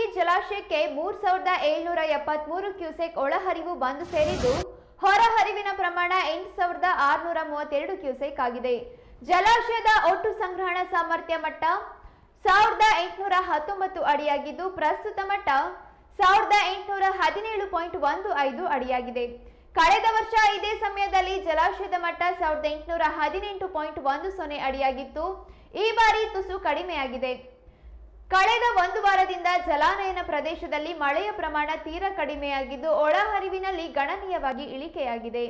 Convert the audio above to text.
ಗಂಡಕಿ ಜಲಾಶಯಕ್ಕೆ 3773 ಕ್ಯೂಸೆಕ್ ಒಳಹರಿವು ಬಂದು ಸೇರಿದ್ದು ಹೊರಹರಿವಿನ ಪ್ರಮಾಣ 8632 ಕ್ಯೂಸೆಕ್ ಆಗಿದೆ. ಜಲಾಶಯದ ಒಟ್ಟು ಸಂಗ್ರಹಣಾ ಸಾಮರ್ಥ್ಯ ಮಟ್ಟ 1819 ಅಡಿಯಾಗಿದ್ದು ಪ್ರಸ್ತುತ ಮಟ್ಟ 1817.15 ಅಡಿಯಾಗಿದೆ. ಕಳೆದ ವರ್ಷ ಇದೇ ಸಮಯದಲ್ಲಿ ಜಲಾಶಯದ ಮಟ್ಟ 1818.10 ಅಡಿಯಾಗಿತ್ತು. ಈ ಬಾರಿ ತುಸು ಕಡಿಮೆಯಾಗಿದೆ. ಕಳೆದ ಒಂದು ವಾರದಿಂದ ಜಲಾನಯನ ಪ್ರದೇಶದಲ್ಲಿ ಮಳೆಯ ಪ್ರಮಾಣ ತೀರಾ ಕಡಿಮೆಯಾಗಿದ್ದು ಒಳಹರಿವಿನಲ್ಲಿ ಗಣನೀಯವಾಗಿ ಇಳಿಕೆಯಾಗಿದೆ.